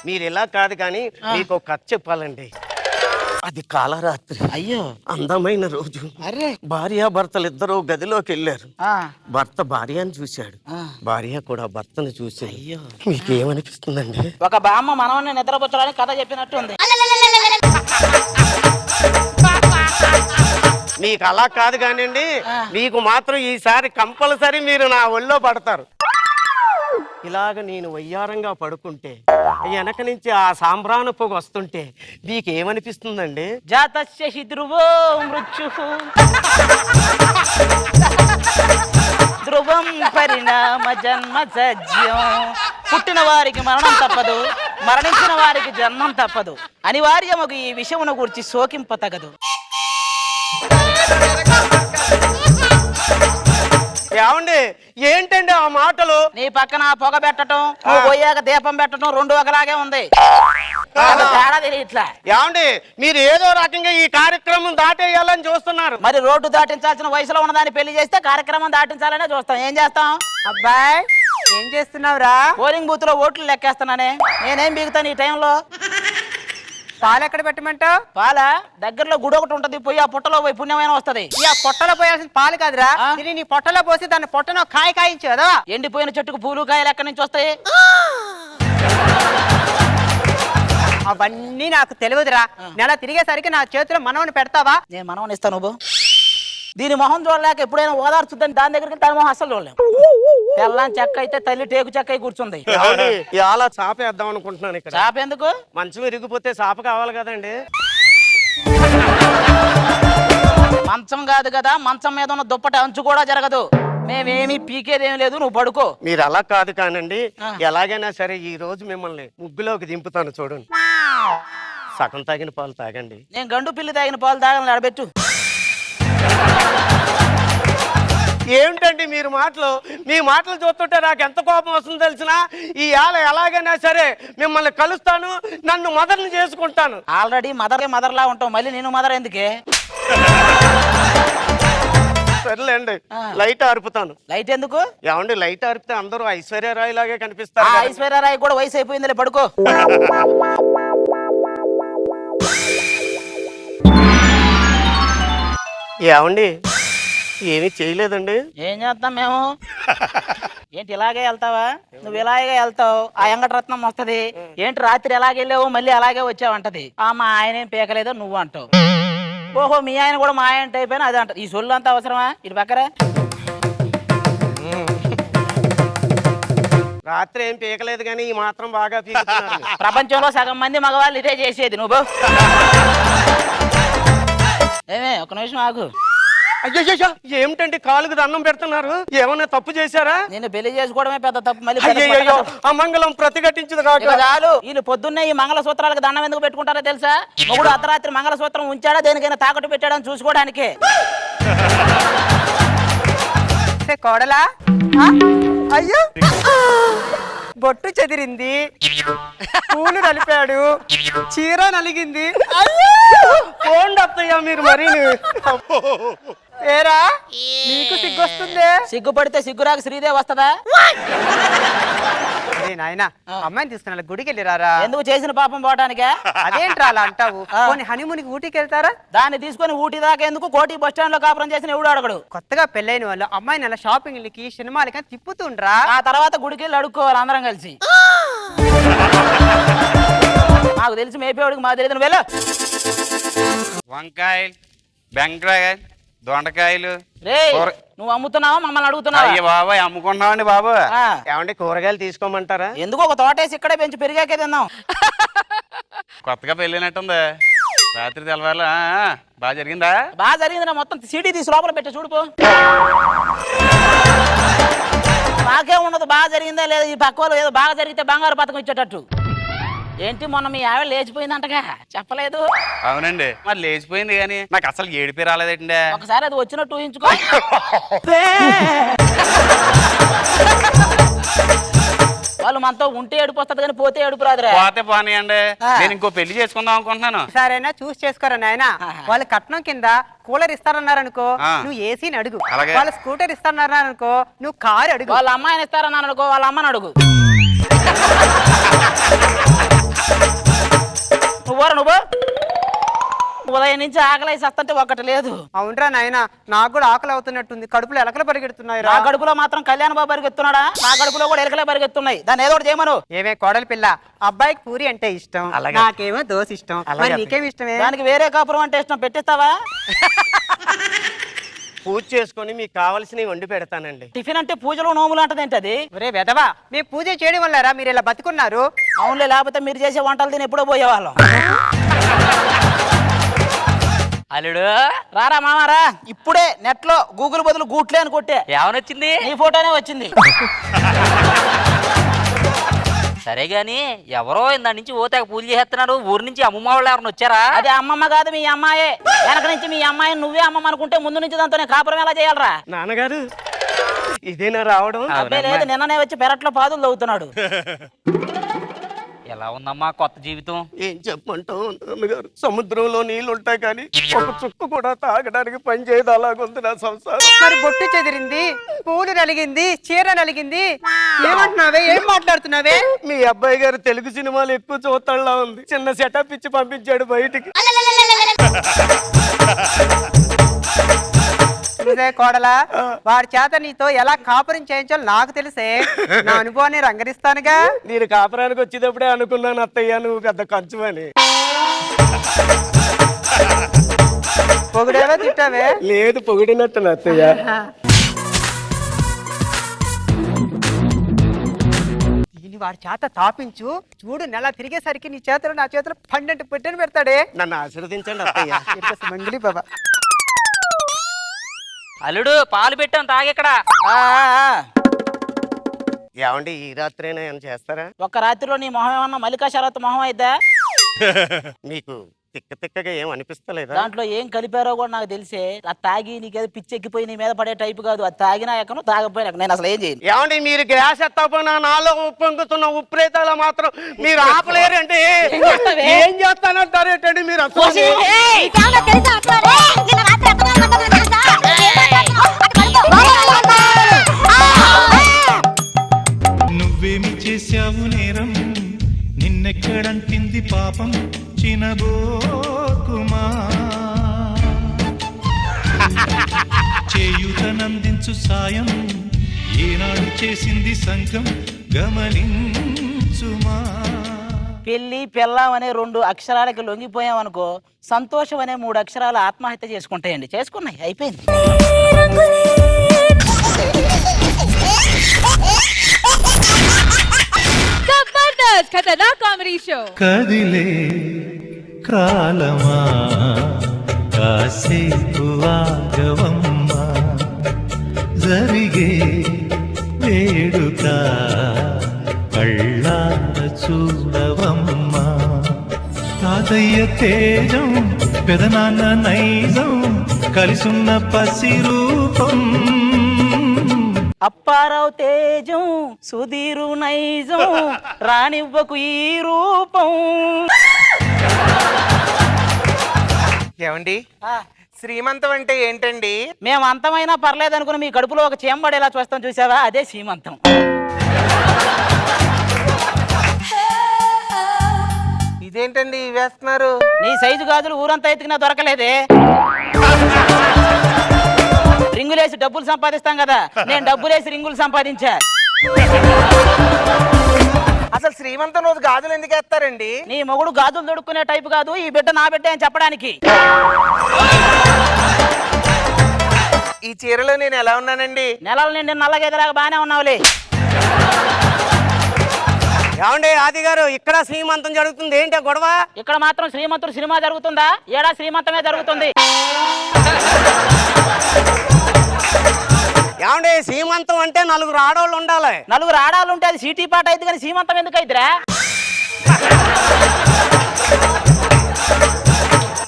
మీరు ఇలా కాదు కానీ మీకు ఒక కథ చెప్పాలండి. అది కాలరాత్రి. అయ్యో, అందమైన రోజు. అరే, భార్యాభర్తలు ఇద్దరు గదిలోకి వెళ్ళారు. ఆ, భర్త భార్యను చూశాడు, భార్య కూడా భర్తను చూసి. అయ్యో, మీకు ఏమనిపిస్తుందండి? ఒక బామ్మ మనవన్ని నిద్రపుచ్చడానికి కథ చెప్పినట్టుంది. మీకు అలా కాదు కానివ్వండి, మీకు మాత్రం ఈసారి కంపల్సరీ మీరు నా ఒళ్ళో పడతారు. ఇలాగ నేను వయ్యారంగా పడుకుంటే వెనక నుంచి ఆ సాంబ్రాణ పొగ వస్తుంటే మీకు ఏమనిపిస్తుందండి? జాతస్య హి ధ్రువో మృత్యుః ధ్రువం పరిణామ జన్మ సజ్యం. పుట్టిన వారికి మరణం తప్పదు, మరణించిన వారికి జన్మం తప్పదు. అనివార్యముగు ఈ విషయమును గురించి శోకింప తగదు. ఏమండి ఏంటండి ఆ మాటలు? నీ పక్కన పొగ పెట్టడం, నువ్వు పోయాక దీపం పెట్టడం రెండు ఒకలాగే ఉంది. తేడా తెలియట్లా. ఏమండి మీరు ఏదో రకంగా ఈ కార్యక్రమం దాటేయాలని చూస్తున్నారు. మరి రోడ్డు దాటించాల్సిన వయసులో ఉన్నదాన్ని పెళ్లి చేస్తే కార్యక్రమం దాటించాలనే చూస్తాం. ఏం చేస్తాం? అబ్బాయ్ ఏం చేస్తున్నావురా? పోలింగ్ బూత్ లో ఓట్లు లెక్కేస్తున్నానే. నేనేం బీగుతాను ఈ టైంలో? పాలు ఎక్కడ పెట్టమంటావు? పాల దగ్గరలో గుడి ఒకటి ఉంటది, పోయి ఆ పుట్టలో పోయి పుణ్యమైన వస్తది. ఈ ఆ పొట్టలో పోయాల్సిన పాలు కాదురా, ఇది నీ పొట్టలో పోసి దాన్ని పొట్టను కాయ కాయించు కదా. ఎండిపోయిన చెట్టుకు పూలు కాయలు ఎక్కడి నుంచి వస్తాయి? అవన్నీ నాకు తెలియదురా. నెల తిరిగేసరికి నా చేతిలో మనవని పెడతావా? నేను మనవని ఇస్తాను. నువ్వు దీని మొహం చూడలేక ఎప్పుడైనా ఓదార్చుద్దని దాని దగ్గరికి దాని మొహం అస్సలు చూడలేము. తెల్లని చెక్క అయితే తల్లి టేకు చెక్క అయి కూర్చుంది. అలా చాపేద్దాం అనుకుంటున్నాను. ఇక్కడ చాప ఎందుకు? మంచం విరిగిపోతే చాప కావాలి కదండి. మంచం కాదు కదా, మంచం మీద ఉన్న దుప్పటి అంచు కూడా జరగదు. మేమేమి పీకేదేం లేదు, నువ్వు పడుకో. మీరు అలా కాదు కానండి, ఎలాగైనా సరే ఈ రోజు మిమ్మల్ని ముగ్గులోకి దింపుతాను చూడండి. సగం తాగిన పాలు తాగండి. నేను గండు పిల్లి తాగిన పాలు తాగని అడబెట్టు. ఏమిటండి మీరు మాటలు? మీ మాటలు చూస్తుంటే నాకు ఎంత కోపం వస్తుందో తెలిసిన. ఈ ఆల ఎలాగైనా సరే మిమ్మల్ని కలుస్తాను, నన్ను మదర్ని చేసుకుంటాను. ఆల్రెడీ మదర్ లా ఉంటావు, మళ్ళీ నేను మదర్ ఎందుకే? సర్లేండి, లైట్ ఆర్పుతాను. లైట్ ఎందుకు? ఏమండి లైట్ ఆర్పితే అందరూ ఐశ్వర్యరాయ్ లాగే కనిపిస్తారు. ఐశ్వర్యరాయ్ కూడా వయసు అయిపోయిందిలే, పడుకో. ఏమండి ఏమీ చేయలేదండి. ఏం చేస్తాం మేము? ఏంటి ఇలాగే వెళ్తావా? నువ్వు ఇలాగే వెళ్తావు, ఆ ఎంగటరత్నం వస్తది. ఏంటి రాత్రి ఎలాగే వెళ్ళావు మళ్ళీ అలాగే వచ్చావంటది. మా ఆయన ఏం పీకలేదో నువ్వు అంటావు. ఓహో, మీ ఆయన కూడా మా ఆయన టైప్ అయినా అది అంట. ఈ సొల్లు అంతా అవసరమా? ఇటు పక్కరా. రాత్రి ఏం పీకలేదు కానీ ఈ మాత్రం బాగా పీకుతున్నారు. ప్రపంచంలో సగం మంది మగవాళ్ళు ఇదే చేసేది. నువ్వు ఏమే ఒక నిమిషం ఆగు. అయ్యో, ఏమిటండి కాలుకు దండం పెడుతున్నారు? ఏమన్నా తప్పు చేశారా? నేను పెళ్లి చేసుకోవడమే పెద్ద తప్పు. మళ్ళీ అయ్యో, అమంగళం ప్రతిఘటించదు కాక చాలు. వీళ్ళు పొద్దున్నే ఈ మంగళసూత్రాలకు దండం ఎందుకు పెట్టుకుంటారో తెలుసా? మొగుడు అర్ధరాత్రి మంగళసూత్రం ఉంచాడా దేనికైనా తాకట్టు పెట్టాడని చూసుకోవడానికి. కోడలా, అయ్యో బొట్టు చెదిరింది, పూలు నలిపాడు, చీర నలిగింది. పోండి అత్తయ్య మీరు మరి. ఏరా నీకు సిగ్గొస్తుందే? సిగ్గుపడితే సిగ్గురాక శ్రీదేవి వస్తదా? నాయనా, అమ్మాయిని తీసుకున్నా గుడికి వెళ్ళిరారా? ఎందుకు చేసిన పాపం పోవడానికే? అదేంట్రా అలా అంటావు? పోనీ హనీమూన్కి ఊటీకి వెళ్తారా? దాన్ని తీసుకొని ఊటీ దాకా ఎందుకు? కోటి బస్ స్టాండ్ లో కాపురం చేసిన ఎవడు అడగడు. కొత్తగా పెళ్ళైన వాళ్ళు అమ్మాయిని అలా షాపింగ్లకి సినిమాలకి తిప్పుతుండ్రా. ఆ తర్వాత గుడికి వెళ్ళి అడుక్కోవాలి అందరం కలిసి. మాకు తెలిసి మేపేవాడికి మాకు తెలియదు. నువ్వు వెళ్ళు. వంకాయలు, బెండకాయలు, దొండకాయలు. నువ్వు అమ్ముతున్నావా మమ్మల్ని అడుగుతున్నావా? అయ్యో బాబాయ్, అమ్ముకుంటున్నామండి బాబు. ఏమండి కూరగాయలు తీసుకోమంటారా? ఎందుకు ఒక తోటేసి ఇక్కడే పెంచి పెరిగాకే తిన్నాం. కొత్తగా పెళ్ళినట్టుంది. రాత్రి తెల్లవారు బాగా జరిగిందా? బాగా జరిగింది. మొత్తం సీడీ తీసి లోపల పెట్టే చూడుకో. మాకే ఉండదు బాగా జరిగిందా లేదా. ఈ పక్క వాళ్ళు ఏదో బాగా జరిగితే బంగారు పథకం ఇచ్చేటట్టు. ఏంటి మొన్న మీ ఆవిడ లేచిపోయిందంటగా, చెప్పలేదు? అవునండి, మరి లేచిపోయింది కానీ నాకు అసలు ఏడిపి రాలేదండి. ఒకసారి అది వచ్చినట్టు ఊహించుకో. వాళ్ళు మనతో ఉంటే ఏడుపు వస్తుంది కానీ పోతే ఏడుపు రాదురా. పోతే పోనీయండి, నేను ఇంకో పెళ్లి చేసుకుందాం అనుకుంటున్నాను. సరేనా చూసి చేసుకోరా నాయన. వాళ్ళ కట్నం కింద కూలర్ ఇస్తారన్నారనుకో, నువ్వు ఏసీని అడుగు. వాళ్ళ స్కూటర్ ఇస్తారన్నారనుకో, నువ్వు కారు అడుగు. వాళ్ళ అమ్మాయిని ఇస్తారన్నాను అనుకో, వాళ్ళ అమ్మని అడుగు. నువ్వు ఉదయం నుంచి ఆకలి వస్తుంటే ఒక్కటి లేదు. అవునరా నాయన, నాకు కూడా ఆకలి అవుతున్నట్టుంది. కడుపులో ఎలకలు పరిగెడుతున్నాయి. నా కడుపులో మాత్రం కళ్యాణ్ బాబు పరిగెత్తున్నాడా? నా కడుపులో కూడా ఎలకలే పరిగెత్తున్నాయి. దాన్ని ఏదో ఒకటి చేయమను. ఏమే కోడలి పిల్ల, అబ్బాయికి పూరి అంటే ఇష్టం, నాకేమో దోశ ఇష్టం. నీకేమి ఇష్టమే? దానికి వేరే కాపురం అంటే ఇష్టం. పెట్టిస్తావా? పూజ చేసుకొని మీకు కావాల్సినవి వండి పెడతానండి. టిఫిన్ అంటే పూజలు నోములు అంటది ఏంటి అది? ఒరే వెదవా, మేము పూజ చేయడం వల్లరా మీరు ఇలా బతుకున్నారు. అవునులే, లేకపోతే మీరు చేసే వంటలు తిని ఎప్పుడో పోయేవాళ్ళం. అల్లుడు రారా మామారా. ఇప్పుడే నెట్ లో గూగుల్ బదులు గూట్లే అని కొట్టే. ఏమనొచ్చింది? నీ ఫోటోనే వచ్చింది. సరే గాని ఎవరో ఇందా నుంచి ఓతాక పూజ చేస్తున్నారు. ఊరి నుంచి అమ్మమ్మ వాళ్ళు ఎవరైనా వచ్చారా? అది అమ్మమ్మ కాదు, మీ అమ్మాయే. వెనక నుంచి మీ అమ్మాయిని నువ్వే అమ్మమ్మ అనుకుంటే ముందు నుంచి దాంతో కాపురం ఎలా చేయాలరా? నాన్నగారు ఇదేనా రావడం? అబ్బాయి లేదు, నిన్ననే వచ్చి పెరట్లో పాదులు తవ్వుతున్నాడు. ఎలా ఉందమ్మా కొత్త జీవితం? ఏం చెప్పమంటావు నాన్నగారు, సముద్రంలో నీళ్ళు ఉంటాయి కానీ ఒక చుక్క కూడా తాగడానికి పని చేయదు. అలాగుంది నా సంసారం. మరి బొట్టు చెదిరింది, పూలు నలిగింది, చీర నలిగింది. ఏమంటున్నావే? ఏం మాట్లాడుతున్నావే? మీ అబ్బాయి గారు తెలుగు సినిమాలు ఎక్కువ చూస్తాడులా ఉంది. చిన్న సెటప్ ఇచ్చి పంపించాడు బయటికి. కోడలా, వాడి చేత నీతో ఎలా కాపురం చేయించాలో నాకు తెలిసే. నా అనుభవాన్ని రంగరిస్తానుగా. నేను కాపురానికి వచ్చేటప్పుడే అనుకున్నాను అత్తయ్య నువ్వు పెద్ద కంచువని. పొగిడేవే తిట్టావే? లేదు, పొగిడినట్టు అత్తయ్య. దీన్ని వాడి చేత తాపించు చూడు. నెల తిరిగేసరికి నీ చేతులు నా చేతులు 12 పెట్టెను పెడతాడే. నన్ను ఆశీర్వదించండి అత్తయ్య. మంగిలి బాబా. అల్లుడు పాలు పెట్టాం తాగిక్కడ. ఏమండి ఈ రాత్రైనా ఏమైనా చేస్తారా? ఒక్క రాత్రిలో నీ మొహం ఏమన్నా మల్లికా శరత్ మొహం అయిద్దా? మీకు తిక్క తిక్కగా ఏం అనిపిస్తలేదా? దాంట్లో ఏం కలిపారో కూడా నాకు తెలిసే. అది తాగి నీకేదో పిచ్చి ఎక్కిపోయి నీ మీద పడే టైపు కాదు. అది తాగినా ఎక్కను, తాగపోయినా నేను అసలు ఏం చేయను. ఏమండి మీరు గ్యాస్ ఎత్తపోయినా నాలో ఉప్పొంగుతున్న ఉప్రేతాల మాత్రం మీరు ఆపలేరండి. ఏం చేస్తానంటారు ఏంటండి మీరు? అసలు నువ్వేమి చేశావు నేరం, నిన్నెక్కడంటింది పాపం చినబోకుమా. చేయుతనందించు సాయం ఏనాడు చేసింది సంఘం గమనించుమా. పెళ్లి పెళ్ళాం అనే 2 అక్షరాలకి లొంగిపోయామనుకో, సంతోషం అనే 3 అక్షరాలు ఆత్మహత్య చేసుకుంటాయండి. చేసుకున్నాయి, అయిపోయింది. జబర్దస్త్ ఖతర్నాక్ కామెడీ షో. కదిలే కాలమా కాసేపు ఆగవమ్మా, జరిగే వేడుక కళ్ళార చూడవమ్మా. తాతయ్య తేజం పెదనాన్న నైజం కలిసున్న పసిరూపం. అప్పారావు తేజం సుధీరు నైజం రానివ్వకు ఈ రూపం. ఏమండి శ్రీమంతం అంటే ఏంటండి? మేము అంతమైనా పర్లేదు అనుకుని మీ కడుపులో ఒక చేంబడేలా చూస్తాం, చూసావా? అదే శ్రీమంతం. ఇదేంటండి వేస్తున్నారు? నీ సైజు గాజులు ఊరంతా ఎత్తుకున్నా దొరకలేదే. రింగులేసి డబ్బులు సంపాదిస్తాం కదా, నేను డబ్బులేసి రింగులు సంపాదించా. అసలు శ్రీమంతం రోజు గాజులు ఎందుకు వేస్తారండి? నీ మొగుడు గాజులు దొడుక్కునే టైపు కాదు, ఈ బిడ్డ నా బిడ్డ అని చెప్పడానికి. ఈ చీరలో నేను ఎలా ఉన్నానండి? నెలలు నిండి నల్లగేదలాగా బాగానే ఉన్నావులే. ఏమండి ఆది గారు, ఇక్కడ శ్రీమంతం జరుగుతుంది, ఏంటి గొడవ? ఇక్కడ మాత్రం శ్రీమంతుడు సినిమా జరుగుతుందా? ఏడా శ్రీమంతమే జరుగుతుంది. ఏమండి శ్రీమంతం అంటే 4 ఆడవాళ్ళు ఉండాలి. 4 ఆడాలు ఉంటే అది సీటీ పాట అయితే కానీ శ్రీమంతం ఎందుకు అయిద్దిరా?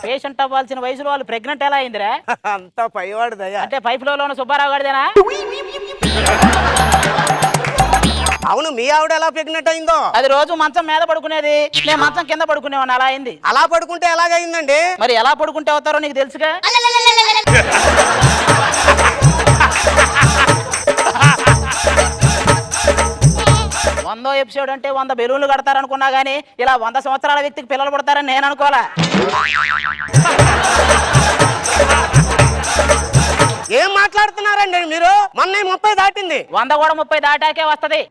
పేషెంట్ అవ్వాల్సిన వయసులో వాళ్ళు ప్రెగ్నెంట్ ఎలా అయిందిరా? అంతా పైవాడు దయ. అంటే పైపులో ఉన్న సుబ్బారావు గారిదేనా? అవును, మీ ఆవిడ ఎలా ప్రెగ్నెంట్ అయిందో? అది రోజు మంచం మీద పడుకునేది, నేను మంచం కింద పడుకునేవాడిని, అలా అయింది. అలా పడుకుంటే ఎలాగైందండి? మరి ఎలా పడుకుంటే అవుతారో నీకు తెలుసుగా. వందో ఎపిసోడ్ అంటే 100 బెలూన్లు కడతారనుకున్నా గానీ ఇలా 100 సంవత్సరాల వ్యక్తికి పిల్లలు పడతారని నేను అనుకోవాలా. ఏం మాట్లాడుతున్నారండి మీరు? మొన్న 30 దాటింది. 100 కూడా 30 దాటాకే వస్తది.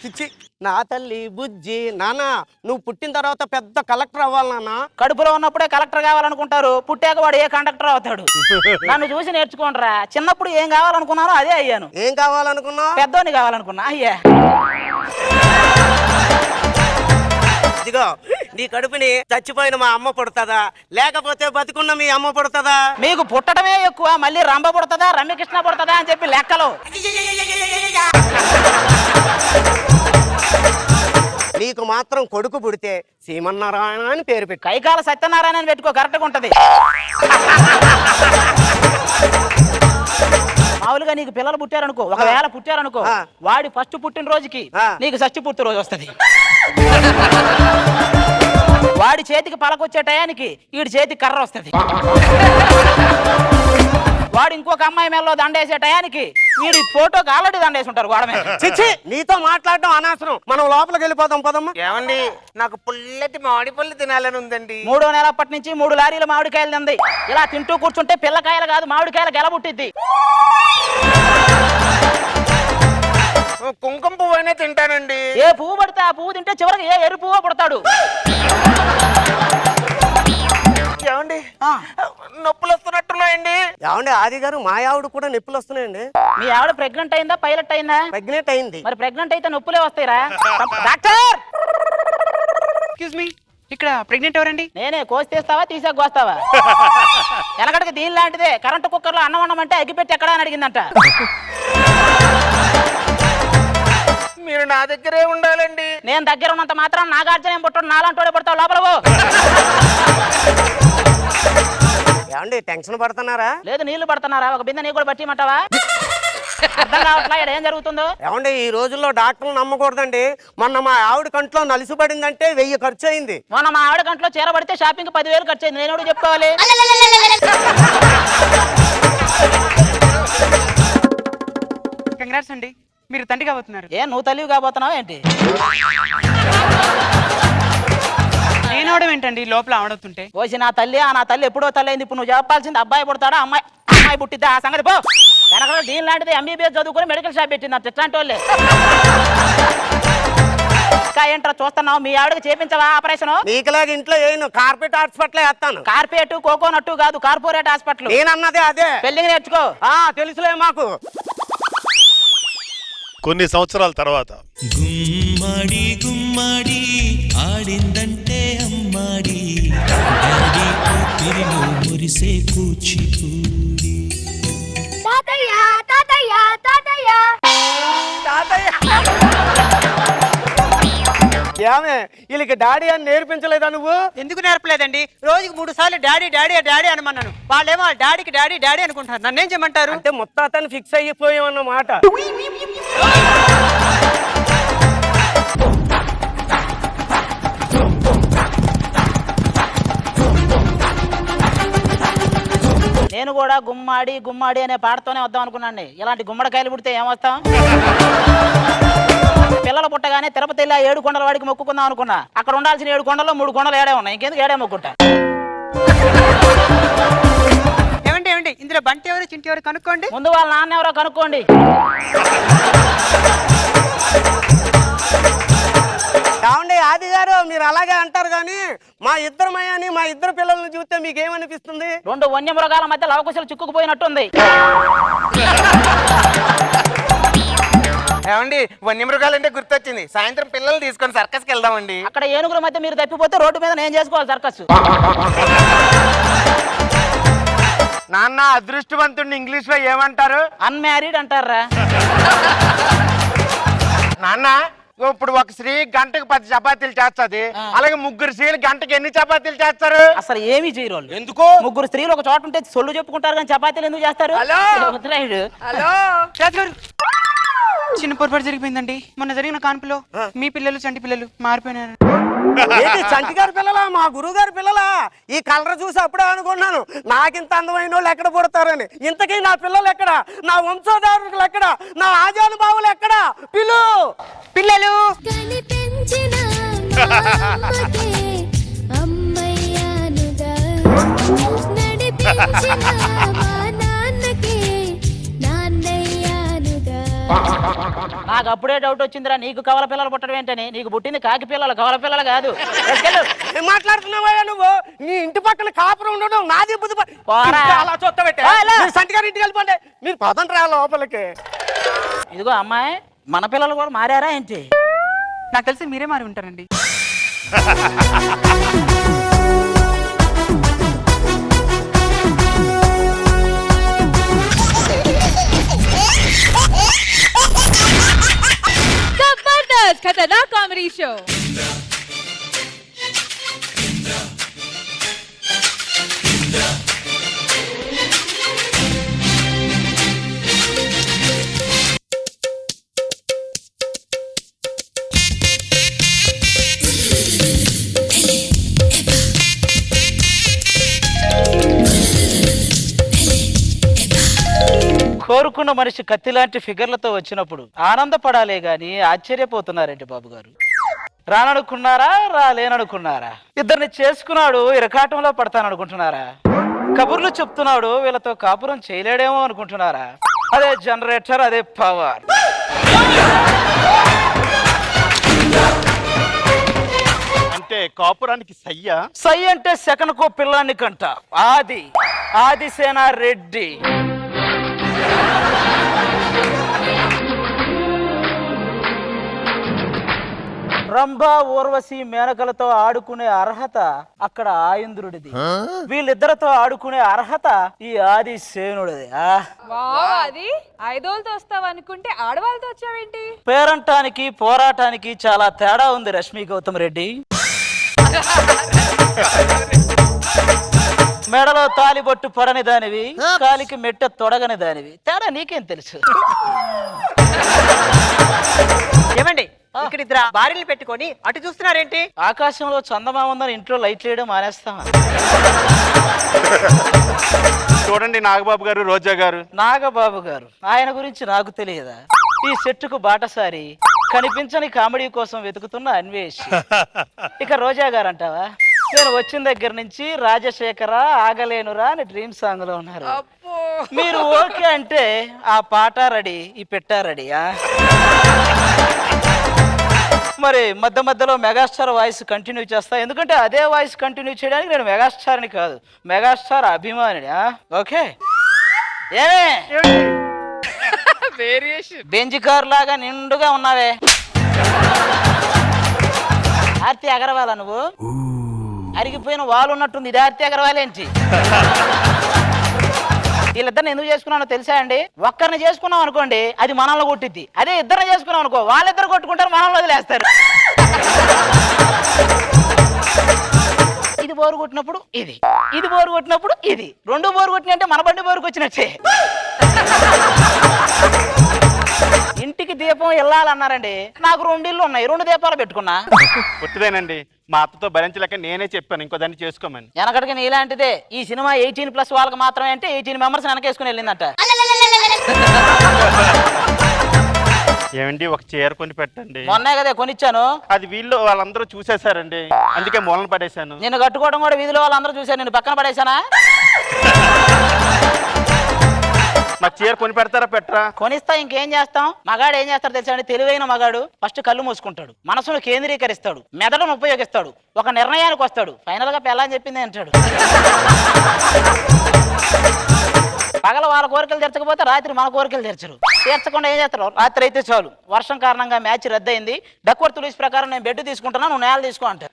చిచ్చి, నా తల్లి బుజ్జి. నాన్న, నువ్వు పుట్టిన తర్వాత పెద్ద కలెక్టర్ అవ్వాలి నాన్న. కడుపులో ఉన్నప్పుడే కలెక్టర్ కావాలనుకుంటారు, పుట్టాక వాడు ఏ కండక్టర్ అవుతాడు. నన్ను చూసి నేర్చుకోండిరా. చిన్నప్పుడు ఏం కావాలనుకున్నానో అదే అయ్యాను. ఏం కావాలనుకున్నావు? పెద్దోని కావాలనుకున్నా, అయ్యా. ఇదిగో, నీ కడుపుని చచ్చిపోయిన మా అమ్మ పుడతదా, లేకపోతే బతికున్న మీ అమ్మ పుడతదా? మీకు పుట్టడమే ఎక్కువ, మళ్ళీ రంభ పుడతదా రమ్యకృష్ణ పుడతదా అని చెప్పి లెక్కలు. నీకు మాత్రం కొడుకు పుడితే శ్రీమన్నారాయణ అని పేరు పెట్టు. కైకాల సత్యనారాయణ అని పెట్టుకో, కరెక్ట్గా ఉంటది. మామూలుగా నీకు పిల్లలు పుట్టారనుకో, ఒకవేళ పుట్టారనుకో, వాడి ఫస్ట్ పుట్టినరోజుకి నీకు షష్ఠి పూర్తి రోజు వస్తుంది. వాడి చేతికి పలకొచ్చే టయానికి వీడి చేతికి కర్ర వస్తుంది. వాడు ఇంకొక అమ్మాయి మేల్లో దండేసే టయానికి వీడి ఫోటోకి ఆల్రెడీ దండేసి ఉంటారు గోడ మీద. చిచ్చి, నీతో మాట్లాడటం అనవసరం, మనం లోపలికి వెళ్ళిపోతాం పదమ్మా. ఏమండి, నాకు పుల్లటి మామిడి పళ్ళు తినాలని ఉందండి. 3వ నెల అప్పటి నుంచి 3 లారీలు మామిడికాయలు తింది. ఇలా తింటూ కూర్చుంటే పిల్లకాయలు కాదు మామిడికాయలు గెలబుట్టిద్ది. కుంకుమ పువ్వు అయినా తింటానండి. ఏ పువ్వు పడితే ఆ పువ్వు తింటే చివరికి ఏ ఎరు పువ్వు పుడతాడు. ఏమండి, నొప్పులు వస్తున్నట్టున్నాయండి. ఏమండి ఆది గారు, మా ఆవిడ కూడా నొప్పులు వస్తున్నాయండి. మీ ఆవిడ ప్రెగ్నెంట్ అయిందా పైలట్ అయిందా? ప్రెగ్నెంట్ అయింది. మరి ప్రెగ్నెంట్ అయితే నొప్పులే వస్తాయిరా. డాక్టర్, ఎక్స్క్యూజ్ మీ, ఇక్కడ ప్రెగ్నెంట్ ఎవరండి? నేనే. కోసి తీస్తావా తీసాక కోస్తావా? ఎనకటికి దీని లాంటిదే కరెంటు కుక్కర్లో అన్నం వండమంటే అగ్గిపెట్టి ఎక్కడా అని అడిగిందంట. మీరు నా దగ్గరే ఉండాలండి. నేను దగ్గర ఉన్నంత మాత్రం నాగార్జున ఏం పుట్టాడు, నాలంటోడే పుడతావు, లోపల పో. ఏమండి టెన్షన్ పడుతున్నారా? లేదు నీళ్లు పడుతున్నారా? ఒక బిందె నీ కూడా పట్టిమంటావా? అర్థం కావట్లా ఇక్కడ ఏం జరుగుతుందో. ఏమండి ఈ రోజుల్లో డాక్టర్లు నమ్మకూడదండి. మొన్న మా ఆవిడ కంట్లో నలిసిపడిందంటే 1000 ఖర్చు అయింది. మొన్న మా ఆవిడ కంట్లో చీర పడితే షాపింగ్ 10,000 ఖర్చు అయింది. నేను ఎవడు చెప్పుకోవాలి? కంగ్రాట్స్ అండి, మీరు తండ్రి కాబోతున్నారు. ఏ నువ్వు తల్లివి కాబోతున్నావు ఏంటి? నేను అవడం ఏంటండి లోపల ఆవడుతుంటే? పోసి నా తల్లి నా తల్లి ఎప్పుడో తల్లి అయింది. ఇప్పుడు నువ్వు చెప్పాల్సింది అబ్బాయి పుడతాడా అమ్మాయి పుట్టిద్దా? ఆ సంగతి పో. వెనకాల దీని లాంటిది MBBS చదువుకొని మెడికల్ షాప్ పెట్టింది అంట. ఇట్లాంటి వాళ్ళే ఇంకా ఏంట్రా చూస్తున్నావు? మీ ఆవిడకి చేపించవా ఆపరేషన్? నీకులాగా ఇంట్లో ఏను కార్పొరేట్ హాస్పిటల్ వేస్తాను. కార్పొరేట్ కోకోనట్టు కాదు, కార్పొరేట్ హాస్పిటల్. నేనన్నదే అదే. పెళ్లింగ్ నేర్చుకో. తెలుసులే మాకు. కొన్ని సంవత్సరాల తర్వాత గుమ్మడి గుమ్మడి ఆడిందంటే అమ్మాడి డాడీ ఊపిరిలో మురిసే కూచిపూడి. తాతయ్య తాతయ్య తాతయ్య ఏమే వీళ్ళకి డాడీ అని నేర్పించలేదా నువ్వు? ఎందుకు నేర్పలేదండి? రోజుకి 3 సార్లు డాడీ డాడీ డాడీ అనమన్నాను. వాళ్ళేమో డాడీకి డాడీ డాడీ అనుకుంటారు. నన్నేం చేయమంటారు? అంటే ముత్తాతని ఫిక్స్ అయిపోయామన్నమాట. నేను కూడా గుమ్మాడి గుమ్మాడి అనే పాటతోనే వద్దాం అనుకున్నాండి. ఇలాంటి గుమ్మడికాయలు పుడితే ఏమొస్తాం? పిల్లలు పుట్టగానే తిరుపతి వెళ్ళి 7 కొండల వాడికి మొక్కుకుందాం అనుకున్నా. అక్కడ ఉండాల్సిన 7 కొండల్లో 3 కొండలు ఏడే ఉన్నాయి. ఇంకెందుకు ఏడే మొక్కుంటా? ఏమండి ఏమండి ఇందులో బంటి ఎవరు చింటి ఎవరు కనుక్కోండి. ముందు వాళ్ళ నాన్న ఎవరో కనుక్కోండి. ఏమండి ఆది గారు మీరు అలాగే అంటారు కానీ మా ఇద్దరమయ్యని మా ఇద్దరు పిల్లల్ని చూస్తే మీకేమనిపిస్తుంది? 2 వన్యమృగాల మధ్య లవకుశలు చిక్కుకుపోయినట్టుంది. ఏమండి వన్యమృగాలంటే గుర్తొచ్చింది. సాయంత్రం పిల్లలు తీసుకొని సర్కస్కి వెళ్దామండి. అక్కడ ఏనుగుల మధ్య మీరు తప్పిపోతే రోడ్డు మీద నేను చేసుకోవాలి సర్కస్. నాన్న అదృష్టవంతుడిని ఇంగ్లీష్ లో ఏమంటారు? అన్మ్యారీడ్ అంటారా? నాన్న ఇప్పుడు ఒక స్త్రీ గంటకు 10 చపాతీలు చేస్తుంది. అలాగే 3 స్త్రీలు గంటకి ఎన్ని చపాతీలు చేస్తారు? అసలు ఏమీ చేయరు. ఎందుకు? 3 స్త్రీలు ఒక చోట ఉంటే సొల్లు చెప్పుకుంటారు కానీ చపాతీలు ఎందుకు చేస్తారు? చిన్న పొరపాటు జరిగిపోయిందండి. మొన్న జరిగిన కాన్పులో మీ పిల్లలు చంటి పిల్లలు మారిపోయినారు. చంటి గారి పిల్లలా? మా గురువు గారి పిల్లలా? ఈ కలర్ చూసి అప్పుడే అనుకున్నాను నాకింత అందమైన వాళ్ళు ఎక్కడ పుడతారని. ఇంతకీ నా పిల్లలు ఎక్కడ? నా వంశోధారులు ఎక్కడ? నా ఆజానుభావులు ఎక్కడ? పిల్లలు కనిపించిన అమ్మయ్యానుగా నడిపించిన మా నాన్నకే నాన్నయ్యానుగా. నాకు అప్పుడే డౌట్ వచ్చిందిరా నీకు కవల పిల్లలు పుట్టడం ఏంటని. నీకు పుట్టింది కాకి పిల్లలు, కవల పిల్లలు కాదు. ఏం మాట్లాడుతున్నావయ్యా నువ్వు? నీ ఇంటి పక్కన కాపురం ఉండడం నాది బుద్ధి. అలా చూస్తాబెట్టే సంటి గారి ఇంటికి వెళ్ళిపోండి. మీరు పదండి రా లోపలికి. ఇదిగో అమ్మాయి మన పిల్లలు కూడా మారారా ఏంటి? నాకు తెలిసి మీరే మారి ఉంటారండి. Zabardast Khatternak Comedy Show. కోరుకున్న మనిషి కత్తిలాంటి ఫిగర్లతో వచ్చినప్పుడు ఆనందపడాలే గాని ఆశ్చర్యపోతున్నారండి బాబు గారు. రాననుకున్నారా, రాలేననుకున్నారా? ఇద్దరిని చేసుకున్నాడు ఇరకాటంలో పడతాననుకుంటున్నారా? కబుర్లు చెప్తున్నాడు వీళ్ళతో కాపురం చేయలేడేమో అనుకుంటున్నారా? అదే జనరేటర్, అదే పవర్. అంటే కాపురానికి సయ్యా? సై అంటే సెకనుకో పిల్లాన్ని కంట. ఆదిసేన రెడ్డి. రంభ ఊర్వశి మేనకలతో ఆడుకునే అర్హత అక్కడ ఆయంద్రుడిది, వీళ్ళిద్దరితో ఆడుకునే అర్హత ఈ ఆదిశేనుడిది. అది ఐదోళ్ళతో వస్తావు అనుకుంటే ఆడవాళ్ళతో వచ్చావేంటి? పేరంటానికి పోరాటానికి చాలా తేడా ఉంది రష్మి గౌతమ్ రెడ్డి. మెడలో తాలిబొట్టు పడని దానివి, కాలికి మెట్ట తొడగని దానివి, తేడా నీకేం తెలుసు? ఏమండి ఇక్కడ ఇద్దరు భార్యలు పెట్టుకొని అటు చూస్తున్నారేంటి? ఆకాశంలో చందమామ ఉందని ఇంట్లో లైట్లు వేయడం మానేస్తామా? చూడండి నాగబాబు గారు, రోజా గారు. నాగబాబు గారు ఆయన గురించి నాకు తెలియదా? ఈ సెట్టుకు బాటసారి, కనిపించని కామెడీ కోసం వెతుకుతున్న అన్వేషి. ఇక రోజా గారు అంటావా? నేను వచ్చిన దగ్గర నుంచి రాజశేఖర ఆగలేనురా అని డ్రీమ్ సాంగ్ లో ఉన్నారు. మీరు ఓకే అంటే ఆ పాట రెడీ, ఈ పెట్ట రెడీయా? మరి మధ్య మధ్యలో మెగాస్టార్ వాయిస్ కంటిన్యూ చేస్తా, ఎందుకంటే అదే వాయిస్ కంటిన్యూ చేయడానికి నేను మెగాస్టార్ని కాదు, మెగాస్టార్ అభిమానిని. ఓకే, ఏమే బెంజ్ కార్ లాగా నిండుగా ఉన్నావే, ఆర్తి అగర్వాలా నువ్వు? అరిగిపోయిన వాళ్ళు ఉన్నట్టుంది, ఇది ఆర్తి అగర్వాల్ ఏంటి? వీళ్ళిద్దరిని ఎందుకు చేసుకున్నానో తెలుసా అండి? ఒక్కరిని చేసుకున్నాం అనుకోండి అది మనల్ని కొట్టిద్ది, అదే ఇద్దరిని చేసుకున్నాం అనుకో వాళ్ళిద్దరు కొట్టుకుంటారు, మనల్ని వదిలేస్తారు. ఇది బోరు కొట్టినప్పుడు ఇది, ఇది బోరు కొట్టినప్పుడు ఇది, రెండు బోరు కొట్టినంటే మన బండి బోరుకు వచ్చినట్టే. ఇంటికి దీపం వెళ్ళాలన్నారండి, నాకు 2 ఇళ్ళు ఉన్నాయి, 2 దీపాలు పెట్టుకున్నా. పుట్టిదేనండి, మా అత్తతో భరించలేక నేనే చెప్పాను ఇంకో దాన్ని చేసుకోమని. వెనకటికి నీలాంటిదే ఈ సినిమా 18+ వాళ్ళకి మాత్రమే అంటే 18 మెంబర్స్ వెనకేసుకుని వెళ్ళిందంట. ఏమండి ఒక చీర కొని పెట్టండి. మొన్నే కదా కొనిచ్చాను, అది వీళ్ళు వాళ్ళందరూ చూసేశారండి, అందుకే మూలన పడేశాను. నిన్ను కట్టుకోవడం కూడా వీధిలో వాళ్ళందరూ చూశారు, నేను పక్కన పడేశానా? నాకు చీర కొని పెడతారా పెట్టరా? కొనిస్తా, ఇంకేం చేస్తాం. మగాడు ఏం చేస్తాడు తెలుసా అండి? తెలివైన మగాడు ఫస్ట్ కళ్ళు మూసుకుంటాడు, మనసును కేంద్రీకరిస్తాడు, మెదడును ఉపయోగిస్తాడు, ఒక నిర్ణయానికి వస్తాడు, ఫైనల్ గా పెళ్ళని చెప్పింది అంటాడు. పగల వాళ్ళ కోరికలు తీర్చకపోతే రాత్రి మన కోరికలు తీర్చరు. తీర్చకుండా ఏం చేస్తారు? రాత్రి అయితే చాలు, వర్షం కారణంగా మ్యాచ్ రద్దయింది, డక్వర్త్ రూల్స్ ప్రకారం నేను బెడ్ తీసుకుంటున్నా, నువ్వు నేల తీసుకో అంటారు.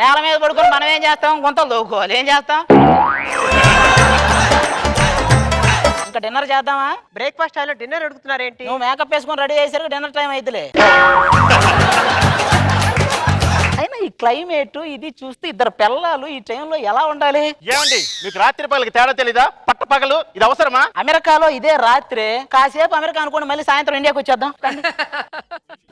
నేల మీద పడుకొని మనం ఏం చేస్తాం? గుంతలు దోవుకోవాలి. ఏం చేస్తాం? ఇంకా డిన్నర్ చేద్దామా? బ్రేక్ఫాస్ట్ టైంలో డిన్నర్ అడుగుతున్నారేంటి? నువ్వు మేకప్ వేసుకొని రెడీ అయ్యేసరికి డిన్నర్ టైం అయిద్దిలే. అయినా ఈ క్లైమేట్ ఇది చూస్తే ఇద్దరు పిల్లలు ఈ టైంలో ఎలా ఉండాలి? ఏమండి మీకు రాత్రి పగలకి తేడా తెలీదా? పట్ట పగలు ఇది అవసరమా? అమెరికాలో ఇదే రాత్రి, కాసేపు అమెరికా అనుకోండి, మళ్ళీ సాయంత్రం ఇండియాకి వచ్చేద్దాం.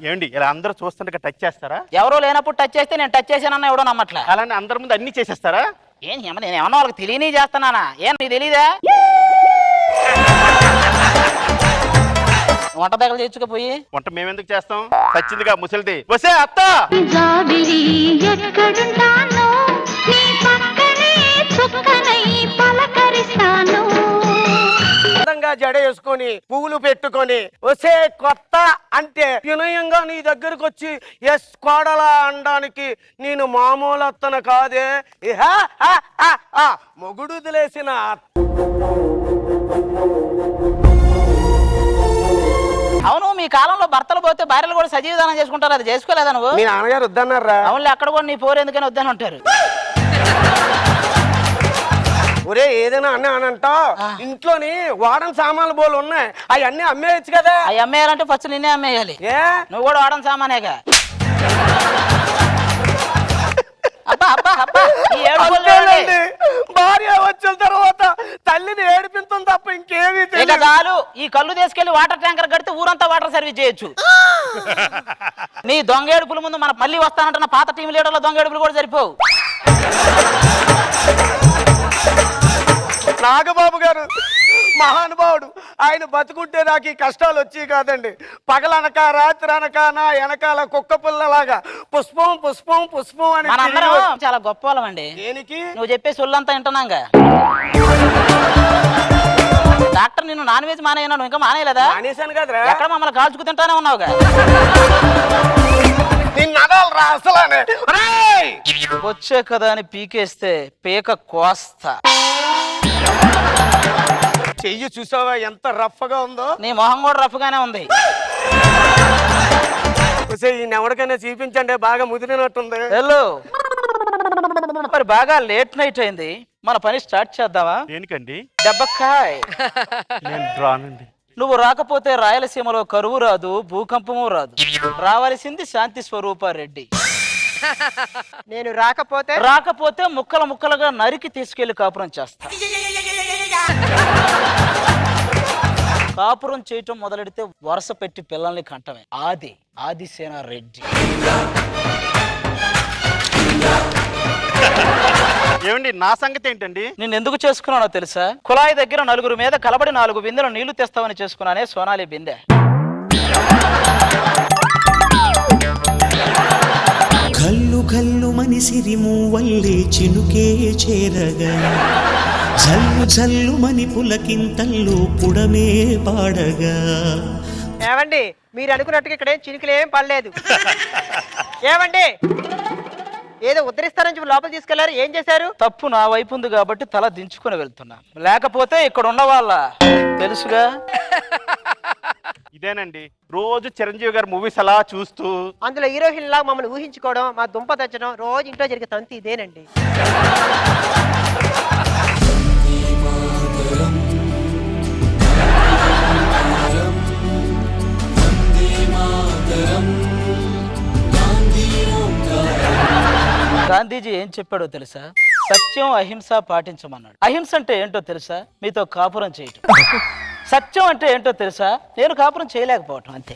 ఏమండి ఇలా అందరూ చూస్తుండగా టచ్ చేస్తారా? ఎవరో లేనప్పుడు టచ్ చేస్తే నేను టచ్ చేశానన్నా ఎవడో నమ్మట్లా. అలానే అందరి ముందు అన్ని చేసేస్తారా? ఏం నేను ఏమన్నా వాళ్ళకి తెలియని చేస్తున్నానా? ఏం నీకు తెలీదా? వంట దగ్గర తెచ్చుకోపోయి వంట మేమెందుకు చేస్తాం? చచ్చిందిగా ముసలిది. వసే అత్త, ఎక్కడుంటానో నీ పక్కనే చుక్కనై పలకరిస్తాను. అందంగా జడ వేసుకొని పువ్వులు పెట్టుకొని వసే కొత్త అంటే వినయంగా నీ దగ్గరకు వచ్చి ఎస్ కోడలా అనడానికి నేను మామూలు అత్తన కాదే, మొగుడు వదిలేసిన అవును, మీ కాలంలో భర్తలు పోతే భార్యలు కూడా సజీవదానం చేసుకుంటారు, అది చేసుకోలేదా నువ్వు? మీ నాన్నగారు వద్దన్నారా? అవునులే, అక్కడ కూడా నీ పోరు ఎందుకని వద్దని ఉంటారు. ఒరే ఏదైనా అన్న అనంట ఇంట్లోని వాడని సామాన్లు బోలు ఉన్నాయి, అవన్నీ అమ్మేయచ్చు కదా. అవి అమ్మేయాలంటే ఫస్ట్ నిన్నే అమ్మేయాలి. ఏ నువ్వు కూడా వాడని సామానేగా. అబ్బా అబ్బా అబ్బా, ఈ ఏడుపులు భార్య వచ్చిన తర్వాత తల్లిని ఏడిపించడం తప్ప ఇంకేమీ ఇక చాలు. ఈ కళ్ళు తీసుకెళ్లి వాటర్ ట్యాంకర్ కడితే ఊరంతా వాటర్ సర్వీస్ చేయొచ్చు. నీ దొంగ ఏడుపుల ముందు మన మళ్ళీ వస్తానంటున్న పాత టీం లీడర్ల దొంగ ఏడుపులు కూడా సరిపోవు. నాగబాబు గారు మహానుభావుడు, ఆయన బతుకుంటే నాకు ఈ కష్టాలు వచ్చి కాదండి. పగలనక రాత్రి అనక నా వెనకాల కుక్క పిల్లలాగా పుష్పం పుష్పం పుష్పం అని. మనందరం చాలా గొప్ప వాళ్ళం అండి. దేనికి? నువ్వు చెప్పే సొల్లంతా వింటున్నాగా. డాక్టర్ నిన్ను నాన్ వెజ్ మానేయనా? నువ్వు ఇంకా మానేయలేదా? మానేశాను కదరా. ఎక్కడ మమ్మల్ని కాల్చుకు తింటానే ఉన్నావుగా. వచ్చే కదా అని పీకేస్తే పీక కోస్తా. చెయ్యి చూసావా ఎంత రఫ్ గా ఉందో? నీ మొహం కూడా రఫ్ గానే ఉంది. ఈయన ఎవరికైనా చూపించండి, బాగా ముదిరినట్టుంది. హలో, మరి బాగా లేట్ నైట్ అయింది, మన పని స్టార్ట్ చేద్దామా? దేనికండి? దెబ్బకాయ్. నేను రానండి. నువ్వు రాకపోతే రాయలసీమలో కరువు రాదు, భూకంపము రాదు. రావాల్సింది శాంతి స్వరూపారెడ్డి. నేను రాకపోతే ముక్కలు ముక్కలుగా నరికి తీసుకెళ్లి కాపురం చేస్తా. కాపురం చేయటం మొదలెడితే వరుస పెట్టి పిల్లల్ని కంటమే. ఆదిసేన రెడ్డి. ఏమండి నా సంగతి ఏంటండి? నేను ఎందుకు చేసుకున్నానో తెలుసా? కుళాయి దగ్గర నలుగురు మీద కలబడి 4 బిందెలు నీళ్లు తెస్తావని చేసుకున్నానే సోనాలి బిందె. కల్లు కల్లు మనిసిరి మూవల్లే చినుకే చేరగా, జల్లు జల్లు మని పులకింతల్లో పుడమే పాడగా. ఏమండి మీరు అనుకున్నట్టుగా ఇక్కడ చినుకులేం పడలేదు. ఏమండి ఏదో ఉద్ధరిస్తారని చెప్పి లోపల తీసుకెళ్లారు, ఏం చేశారు? తప్పు నా వైపు ఉంది కాబట్టి తల దించుకుని వెళ్తున్నా, లేకపోతే ఇక్కడ ఉన్న వాళ్ళ తెలుసుగా. ఇదేనండి రోజు చిరంజీవి గారు మూవీస్ అలా చూస్తూ అందులో హీరోయిన్ లాగా మమ్మల్ని ఊహించుకోవడం, మా దుంప తెచ్చడం రోజు ఇంట్లో జరిగే తంతి ఇదేనండి. గాంధీజీ ఏం చెప్పాడో తెలుసా? సత్యం అహింస పాటించమన్నాడు. అహింస అంటే ఏంటో తెలుసా? మీతో కాపురం చేయటం. సత్యం అంటే ఏంటో తెలుసా? నేను కాపురం చేయలేకపోవటం, అంతే.